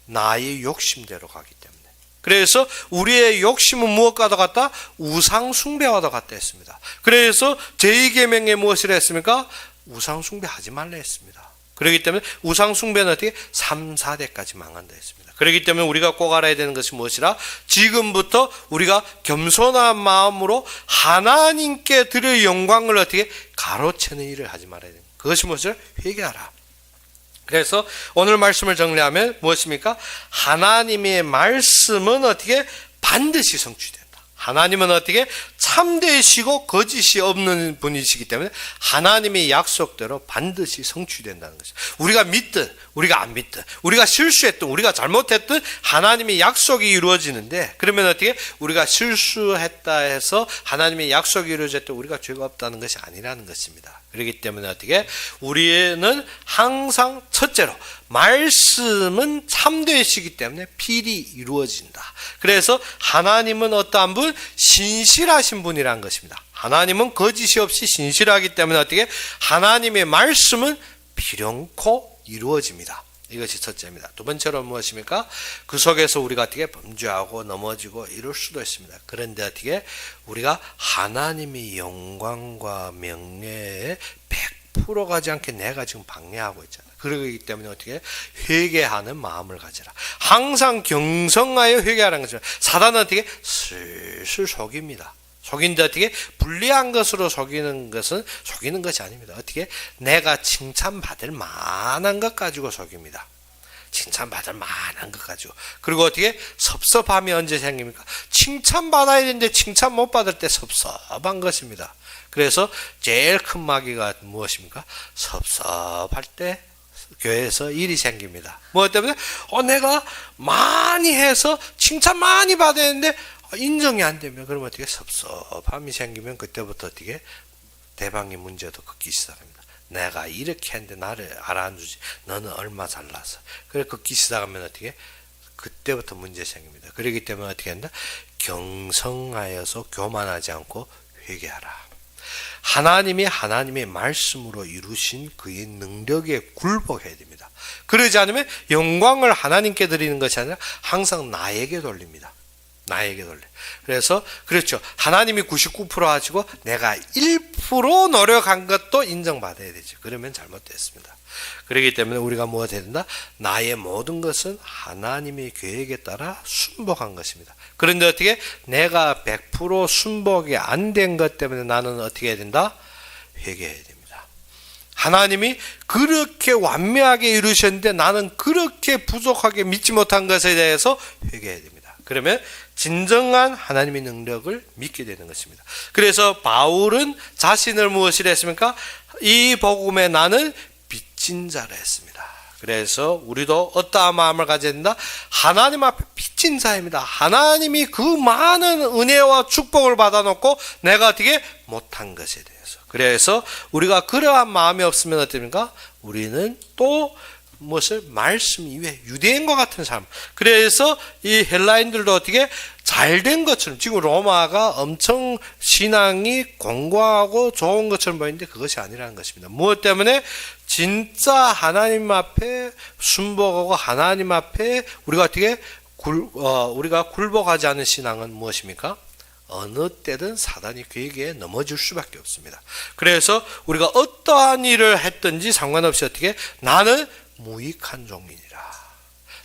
나의 욕심대로 가기 때문에. 그래서 우리의 욕심은 무엇과도 같다? 우상 숭배와도 같다 했습니다. 그래서 제2계명에 무엇을 했습니까? 우상 숭배하지 말라 했습니다. 그렇기 때문에 우상 숭배는 3, 4대까지 망한다 했습니다. 그렇기 때문에 우리가 꼭 알아야 되는 것이 무엇이라? 지금부터 우리가 겸손한 마음으로 하나님께 드릴 영광을 가로채는 일을 하지 말아야 됩니다. 그것이 무엇이라? 회개하라. 그래서 오늘 말씀을 정리하면 무엇입니까? 하나님의 말씀은 반드시 성취된다. 하나님은 참되시고 거짓이 없는 분이시기 때문에 하나님의 약속대로 반드시 성취된다는 것이죠. 우리가 믿든 우리가 안 믿든 우리가 실수했든 우리가 잘못했든 하나님의 약속이 이루어지는데, 그러면 우리가 실수했다 해서 하나님의 약속이 이루어질 때 우리가 죄가 없다는 것이 아니라는 것입니다. 그렇기 때문에 우리는 항상 첫째로 말씀은 참되시기 때문에 필히 이루어진다. 그래서 하나님은 어떠한 분? 신실하신 분이라는 것입니다. 하나님은 거짓이 없이 신실하기 때문에 하나님의 말씀은 필연코 이루어집니다. 이것이 첫째입니다. 두 번째로 무엇입니까? 그 속에서 우리가 범죄하고 넘어지고 이럴 수도 있습니다. 그런데 우리가 하나님의 영광과 명예에 100% 가지 않게 내가 지금 방해하고 있잖아요. 그러기 때문에 회개하는 마음을 가지라. 항상 경성하여 회개하라는 것입니다. 사단은 슬슬 속입니다. 속인데 불리한 것으로 속이는 것이 아닙니다. 내가 칭찬받을 만한 것 가지고 속입니다. 칭찬받을 만한 것 가지고. 그리고 섭섭함이 언제 생깁니까? 칭찬받아야 되는데 칭찬 못 받을 때 섭섭한 것입니다. 그래서 제일 큰 마귀가 무엇입니까? 섭섭할 때 교회에서 일이 생깁니다. 뭐 때문에? 내가 많이 해서 칭찬 많이 받아야 되는데 인정이 안 되면 그러면 어떻게 섭섭함이 생기면 그때부터 어떻게 대방의 문제도 긋기 시작합니다. 내가 이렇게 했는데 나를 알아주지. 너는 얼마 잘나서. 그래 긋기 시작하면 어떻게? 그때부터 문제 생깁니다. 그렇기 때문에 어떻게 한다? 경성하여서 교만하지 않고 회개하라. 하나님이 하나님의 말씀으로 이루신 그의 능력에 굴복해야 됩니다. 그러지 않으면 영광을 하나님께 드리는 것이 아니라 항상 나에게 돌립니다. 나에게 돌려. 그래서 그렇죠. 하나님이 99% 하시고 내가 1% 노력한 것도 인정받아야 되죠. 그러면 잘못됐습니다. 그렇기 때문에 우리가 뭐가 해야 된다? 나의 모든 것은 하나님의 계획에 따라 순복한 것입니다. 그런데 어떻게? 내가 100% 순복이 안 된 것 때문에 나는 어떻게 해야 된다? 회개해야 됩니다. 하나님이 그렇게 완벽하게 이루셨는데 나는 그렇게 부족하게 믿지 못한 것에 대해서 회개해야 됩니다. 그러면 진정한 하나님의 능력을 믿게 되는 것입니다. 그래서 바울은 자신을 무엇이라 했습니까? 이 복음에 나는 빚진 자라 했습니다. 그래서 우리도 어떠한 마음을 가져야 된다? 하나님 앞에 빚진 자입니다. 하나님이 그 많은 은혜와 축복을 받아놓고 내가 어떻게 못한 것에 대해서. 그래서 우리가 그러한 마음이 없으면 어떻습니까? 우리는 또 무엇을? 말씀 이외에 유대인과 같은 삶. 그래서 이 헬라인들도 어떻게 잘된 것처럼, 지금 로마가 엄청 신앙이 공고하고 좋은 것처럼 보이는데 그것이 아니라는 것입니다. 무엇 때문에? 진짜 하나님 앞에 순복하고 하나님 앞에 우리가 어떻게 우리가 굴복하지 않은 신앙은 무엇입니까? 어느 때든 사단이 그에게 넘어질 수밖에 없습니다. 그래서 우리가 어떠한 일을 했든지 상관없이 어떻게? 나는 무익한 종이니라.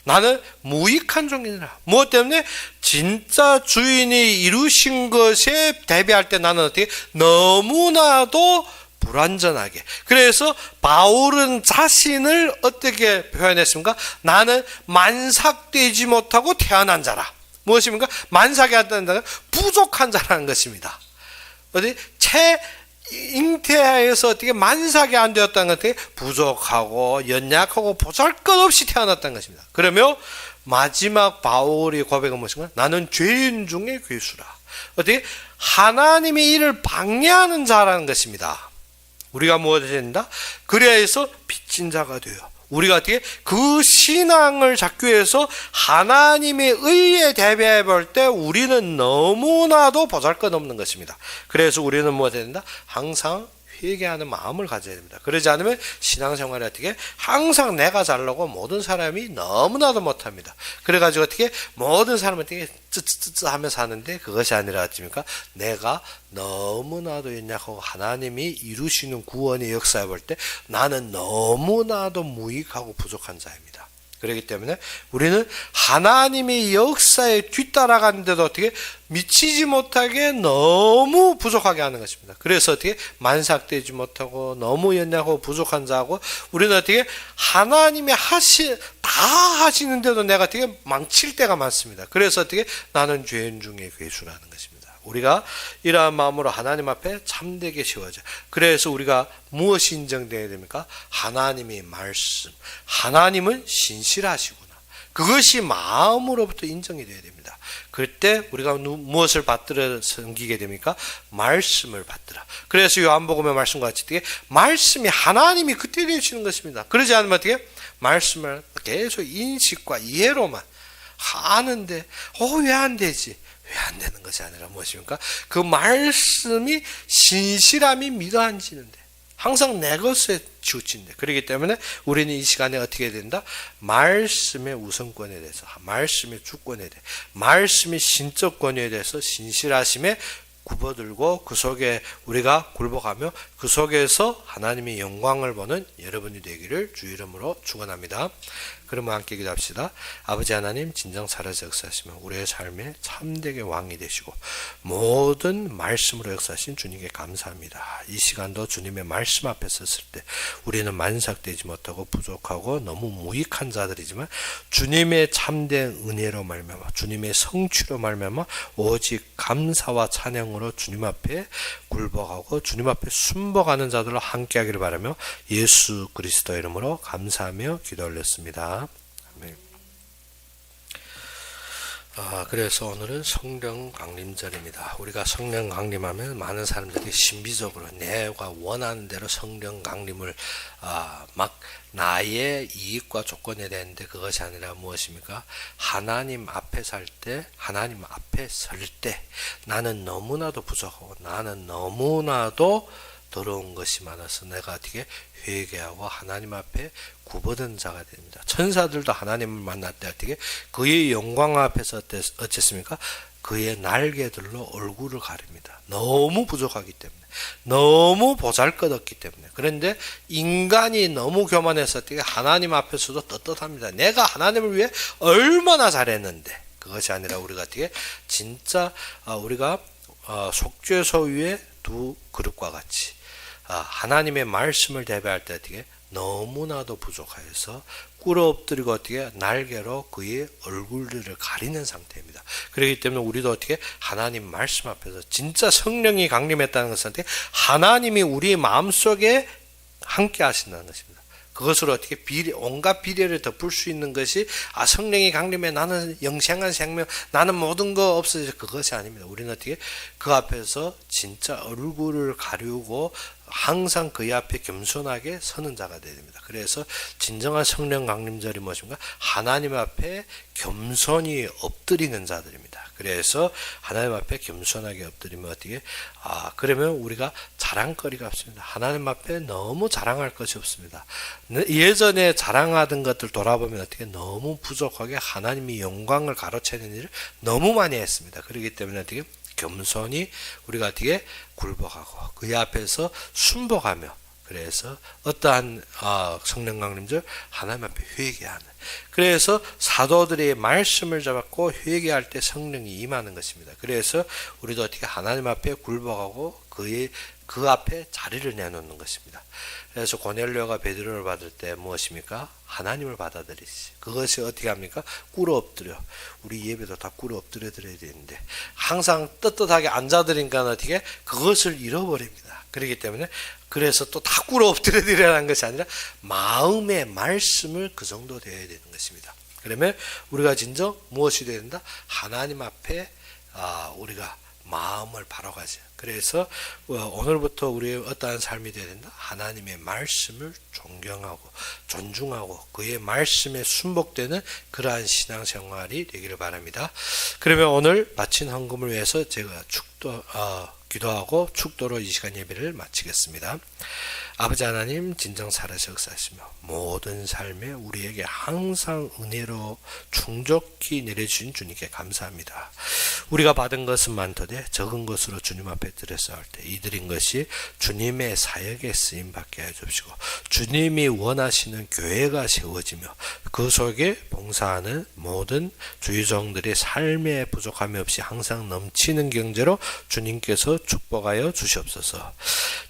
나는 무익한 종이니라. 무엇 때문에? 진짜 주인이 이루신 것에 대비할 때 나는 어떻게? 너무나도 불완전하게. 그래서 바울은 자신을 어떻게 표현했습니까? 나는 만삭되지 못하고 태어난 자라. 무엇입니까? 만삭이 안 된다는 부족한 자라는 것입니다. 어디? 잉태하여서 어떻게 만삭이 안 되었다는 것이 부족하고 연약하고 보잘것없이 태어났다는 것입니다. 그러면 마지막 바울의 고백은 무엇인가? 나는 죄인 중에 괴수라. 어떻게? 하나님의 일을 방해하는 자라는 것입니다. 우리가 무엇을 해야 된다? 그래서 빚진 자가 돼요. 우리가 어떻게 그 신앙을 잡기 위해서 하나님의 의에 대비해 볼 때 우리는 너무나도 보잘것없는 것입니다. 그래서 우리는 무엇을 해야 된다? 항상 회개하는 마음을 가져야 됩니다. 그러지 않으면 신앙생활이 어떻게 항상 내가 잘나고 모든 사람이 너무나도 못합니다. 그래가지고 어떻게 모든 사람은 어떻게 쯔쯔쯔 하면서 하는데 그것이 아니라 어떻습니까? 내가 너무나도 연약하고 하나님이 이루시는 구원의 역사에 볼 때 나는 너무나도 무익하고 부족한 자입니다. 그렇기 때문에 우리는 하나님의 역사에 뒤따라가는데도 어떻게 미치지 못하게 너무 부족하게 하는 것입니다. 그래서 어떻게 만삭되지 못하고 너무 연약하고 부족한 자고 우리는 어떻게 하나님이 다 하시는데도 내가 어떻게 망칠 때가 많습니다. 그래서 어떻게 나는 죄인 중에 괴수라는 것입니다. 우리가 이러한 마음으로 하나님 앞에 참되게 세워져. 그래서 우리가 무엇이 인정되어야 됩니까? 하나님의 말씀. 하나님은 신실하시구나. 그것이 마음으로부터 인정이 되어야 됩니다. 그때 우리가 무엇을 받들어 섬기게 됩니까? 말씀을 받들어. 그래서 요한복음의 말씀과 같이 어떻게 말씀이 하나님이 그때 되시는 것입니다. 그러지 않으면 어떻게? 말씀을 계속 인식과 이해로만 하는데 왜 안 되지? 왜 안 되는 것이 아니라 무엇입니까? 그 말씀이 신실함이 믿어지는데 항상 내 것에 치우친데 그렇기 때문에 우리는 이 시간에 어떻게 해야 된다? 말씀의 우선권에 대해서 말씀의 주권에 대해 말씀의 신적 권위에 대해서 신실하심에 굽어들고 그 속에 우리가 굴복하며 그 속에서 하나님의 영광을 보는 여러분이 되기를 주 이름으로 축원합니다. 그러면 함께 기도합시다. 아버지 하나님, 진정 살아서 역사하시며 우리의 삶에 참되게 왕이 되시고 모든 말씀으로 역사하신 주님께 감사합니다. 이 시간도 주님의 말씀 앞에 섰을 때 우리는 만삭되지 못하고 부족하고 너무 무익한 자들이지만 주님의 참된 은혜로 말미암아 주님의 성취로 말미암아 오직 감사와 찬양으로 주님 앞에 굴복하고 주님 앞에 순복하는 자들로 함께하기를 바라며 예수 그리스도의 이름으로 감사하며 기도 올렸습니다. 아멘. 그래서 오늘은 성령 강림절입니다. 우리가 성령 강림하면 많은 사람들이 신비적으로 내가 원하는 대로 성령 강림을 막 나의 이익과 조건에 대한데 그것이 아니라 무엇입니까? 하나님 앞에 설 때, 하나님 앞에 설 때 나는 너무나도 부족하고 나는 너무나도 더러운 것이 많아서 내가 어떻게 회개하고 하나님 앞에 굽어든 자가 됩니다. 천사들도 하나님을 만날 때 어떻게 그의 영광 앞에서 어쨌습니까? 그의 날개들로 얼굴을 가립니다. 너무 부족하기 때문에, 너무 보잘것없기 때문에. 그런데 인간이 너무 교만해서 어떻게 하나님 앞에서도 떳떳합니다. 내가 하나님을 위해 얼마나 잘했는데. 그것이 아니라 우리가 어떻게 진짜 우리가 속죄소 위에 두 그릇과 같이 하나님의 말씀을 대배할 때 어떻게 너무나도 부족하여서 꿇어 엎드리고 어떻게 날개로 그의 얼굴들을 가리는 상태입니다. 그렇기 때문에 우리도 어떻게 하나님 말씀 앞에서 진짜 성령이 강림했다는 것은 어떻게 하나님이 우리 마음속에 함께 하신다는 것입니다. 그것으로 어떻게 온갖 비례를 덮을 수 있는 것이 성령이 강림해 나는 영생한 생명 나는 모든 거 없어져 그것이 아닙니다. 우리는 어떻게 그 앞에서 진짜 얼굴을 가리우고 항상 그의 앞에 겸손하게 서는 자가 되어야 됩니다. 그래서 진정한 성령 강림절이 무엇인가? 하나님 앞에 겸손히 엎드리는 자들입니다. 그래서 하나님 앞에 겸손하게 엎드리면 어떻게 그러면 우리가 자랑거리가 없습니다. 하나님 앞에 너무 자랑할 것이 없습니다. 예전에 자랑하던 것들 돌아보면 어떻게 너무 부족하게 하나님이 영광을 가로채는 일을 너무 많이 했습니다. 그렇기 때문에 어떻게 겸손히 우리가 어떻게 굴복하고 그의 앞에서 순복하며 그래서 어떠한 성령 강림절 하나님 앞에 회개하는 그래서 사도들의 말씀을 잡았고 회개할 때 성령이 임하는 것입니다. 그래서 우리도 어떻게 하나님 앞에 굴복하고 그 앞에 자리를 내놓는 것입니다. 그래서 고넬료가 베드로를 받을 때 무엇입니까? 하나님을 받아들이지. 그것이 어떻게 합니까? 꿇어 엎드려. 우리 예배도 다 꿇어 엎드려 드려야 되는데 항상 떳떳하게 앉아드리니까 어떻게 그것을 잃어버립니다. 그렇기 때문에 그래서 또 다 꿇어 엎드려 드리라는 것이 아니라 마음의 말씀을 그 정도 되어야 되는 것입니다. 그러면 우리가 진정 무엇이 되어야 된다? 하나님 앞에 우리가 마음을 바로 가져. 그래서 오늘부터 우리의 어떠한 삶이 되어야 된다? 하나님의 말씀을 존경하고 존중하고 그의 말씀에 순복되는 그러한 신앙생활이 되기를 바랍니다. 그러면 오늘 바친 헌금을 위해서 제가 기도하고 축도로 이 시간 예배를 마치겠습니다. 아버지 하나님 진정 살아서 역사하시며 모든 삶에 우리에게 항상 은혜로 충족히 내려주신 주님께 감사합니다. 우리가 받은 것은 많도되 적은 것으로 주님 앞에 드렸사올 때 이 드린 것이 주님의 사역에 쓰임받게 해주시고 주님이 원하시는 교회가 세워지며 그 속에 봉사하는 모든 주의종들의 삶에 부족함이 없이 항상 넘치는 경제로 주님께서 축복하여 주시옵소서.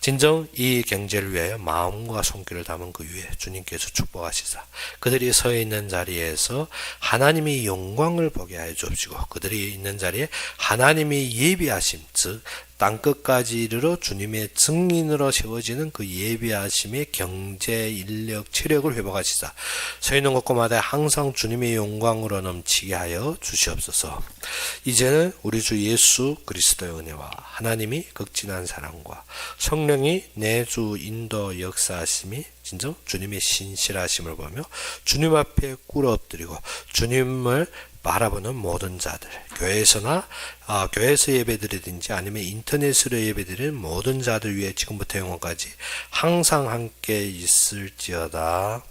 진정 이 경제를 위하여 마음과 손길을 담은 그 위에 주님께서 축복하시사 그들이 서 있는 자리에서 하나님이 영광을 보게 하여 주옵시고 그들이 있는 자리에 하나님이 예비하심 즉 땅끝까지 이르러 주님의 증인으로 세워지는 그 예비하심의 경제, 인력, 체력을 회복하시사 서 있는 곳곳마다 항상 주님의 영광으로 넘치게 하여 주시옵소서. 이제는 우리 주 예수 그리스도의 은혜와 하나님이 극진한 사랑과 성령이 내주 인도 역사하심이 진정 주님의 신실하심을 보며 주님 앞에 꿇어 엎드리고 주님을 바라보는 모든 자들, 교회에서 예배드리든지 아니면 인터넷으로 예배드리는 모든 자들 위해 지금부터 영원까지 항상 함께 있을지어다.